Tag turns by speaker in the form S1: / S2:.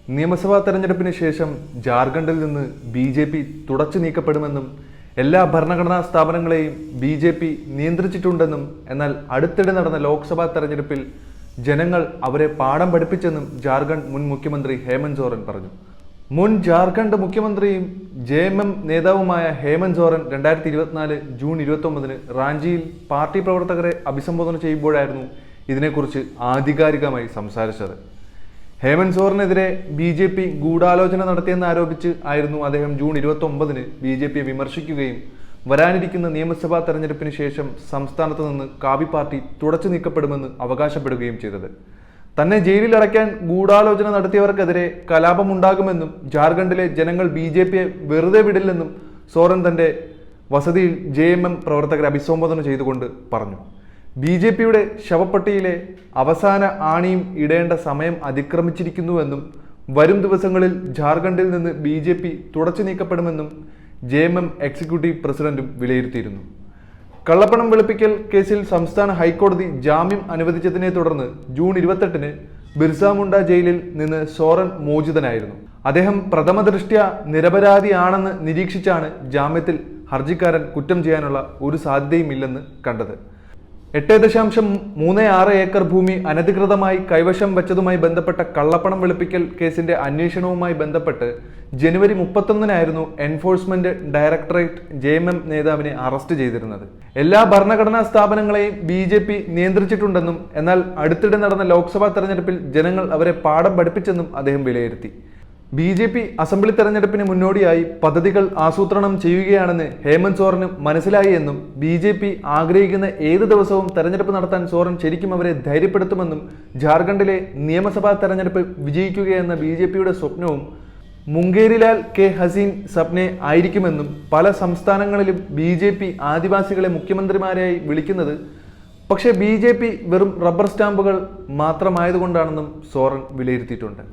S1: നിയമസഭാ തെരഞ്ഞെടുപ്പിന് ശേഷം ജാർഖണ്ഡിൽ നിന്ന് ബി.ജെ.പി. തുടച്ചു നീക്കപ്പെടുമെന്നും എല്ലാ ഭരണഘടനാ സ്ഥാപനങ്ങളെയും ബി.ജെ.പി. നിയന്ത്രിച്ചിട്ടുണ്ടെന്നും എന്നാൽ അടുത്തിടെ നടന്ന ലോക്സഭാ തെരഞ്ഞെടുപ്പിൽ ജനങ്ങൾ അവരെ പാഠം പഠിപ്പിച്ചെന്നും ജാർഖണ്ഡ് മുൻ മുഖ്യമന്ത്രി ഹേമന്ത് സോറൻ പറഞ്ഞു. മുൻ ജാർഖണ്ഡ് മുഖ്യമന്ത്രിയും ജെ.എം.എം നേതാവുമായ ഹേമന്ത് സോറൻ 2024 ജൂൺ 29 റാഞ്ചിയിൽ പാർട്ടി പ്രവർത്തകരെ അഭിസംബോധന ചെയ്യുമ്പോഴായിരുന്നു ഇതിനെക്കുറിച്ച് ആധികാരികമായി സംസാരിച്ചത്. ഹേമന്ത് സോറനെതിരെ ബി.ജെ.പി. ഗൂഢാലോചന നടത്തിയെന്ന് ആരോപിച്ച് ആയിരുന്നു അദ്ദേഹം ജൂൺ 29 ബി.ജെ.പിയെ വിമർശിക്കുകയും വരാനിരിക്കുന്ന നിയമസഭാ തെരഞ്ഞെടുപ്പിന് ശേഷം സംസ്ഥാനത്ത് നിന്ന് കാവി പാർട്ടി തുടച്ചു നീക്കപ്പെടുമെന്ന് അവകാശപ്പെടുകയും ചെയ്തത്. തന്നെ ജയിലിൽ അടയ്ക്കാൻ ഗൂഢാലോചന നടത്തിയവർക്കെതിരെ കലാപമുണ്ടാകുമെന്നും ജാർഖണ്ഡിലെ ജനങ്ങൾ ബി.ജെ.പിയെ വെറുതെ വിടില്ലെന്നും സോറൻ തന്റെ വസതിയിൽ ജെ.എം.എം പ്രവർത്തകരെ അഭിസംബോധന ചെയ്തുകൊണ്ട് പറഞ്ഞു. ബി.ജെ.പിയുടെ ശവപ്പെട്ടിയിലെ അവസാന ആണിയും ഇടേണ്ട സമയം അതിക്രമിച്ചിരിക്കുന്നുവെന്നും വരും ദിവസങ്ങളിൽ ജാർഖണ്ഡിൽ നിന്ന് ബി.ജെ.പി. തുടച്ചു നീക്കപ്പെടുമെന്നും ജെ.എം.എം എക്സിക്യൂട്ടീവ് പ്രസിഡന്റും വിലയിരുത്തിയിരുന്നു. കള്ളപ്പണം വെളുപ്പിക്കൽ കേസിൽ സംസ്ഥാന ഹൈക്കോടതി ജാമ്യം അനുവദിച്ചതിനെ തുടർന്ന് ജൂൺ 28 ബിർസ മുണ്ട ജയിലിൽ നിന്ന് സോറൻ മോചിതനായിരുന്നു. അദ്ദേഹം പ്രഥമ ദൃഷ്ട്യാ നിരപരാധിയാണെന്ന് നിരീക്ഷിച്ചാണ് ജാമ്യത്തിൽ ഹർജിക്കാരൻ കുറ്റം ചെയ്യാനുള്ള ഒരു സാധ്യതയുമില്ലെന്ന് കണ്ടത്. 8.36 ഏക്കർ ഭൂമി അനധികൃതമായി കൈവശം വച്ചതുമായി ബന്ധപ്പെട്ട കള്ളപ്പണം വെളുപ്പിക്കൽ കേസിന്റെ അന്വേഷണവുമായി ബന്ധപ്പെട്ട് ജനുവരി 31 എൻഫോഴ്സ്മെന്റ് ഡയറക്ടറേറ്റ് ജെ.എം.എം നേതാവിനെ അറസ്റ്റ് ചെയ്തിരുന്നത്. എല്ലാ ഭരണഘടനാ സ്ഥാപനങ്ങളെയും ബി.ജെ.പി. നിയന്ത്രിച്ചിട്ടുണ്ടെന്നും എന്നാൽ അടുത്തിടെ നടന്ന ലോക്സഭാ തെരഞ്ഞെടുപ്പിൽ ജനങ്ങൾ അവരെ പാഠം പഠിപ്പിച്ചെന്നും അദ്ദേഹം വിലയിരുത്തി. ബി.ജെ.പി. അസംബ്ലി തെരഞ്ഞെടുപ്പിന് മുന്നോടിയായി പദ്ധതികൾ ആസൂത്രണം ചെയ്യുകയാണെന്ന് ഹേമന്ത് സോറന് മനസ്സിലായി എന്നും ബി.ജെ.പി. ആഗ്രഹിക്കുന്ന ഏത് ദിവസവും തെരഞ്ഞെടുപ്പ് നടത്താൻ സോറൻ ശരിക്കും അവരെ ധൈര്യപ്പെടുത്തുമെന്നും ജാർഖണ്ഡിലെ നിയമസഭാ തെരഞ്ഞെടുപ്പ് വിജയിക്കുകയെന്ന ബി.ജെ.പിയുടെ സ്വപ്നവും മുംഗേരിലാൽ കെ ഹസീൻ സപ്നെ ആയിരിക്കുമെന്നും പല സംസ്ഥാനങ്ങളിലും ബി.ജെ.പി. ആദിവാസികളെ മുഖ്യമന്ത്രിമാരായി വിളിക്കുന്നത് പക്ഷേ ബി.ജെ.പി. വെറും റബ്ബർ സ്റ്റാമ്പുകൾ മാത്രമായതുകൊണ്ടാണെന്നും സോറൻ വിലയിരുത്തിയിട്ടുണ്ട്.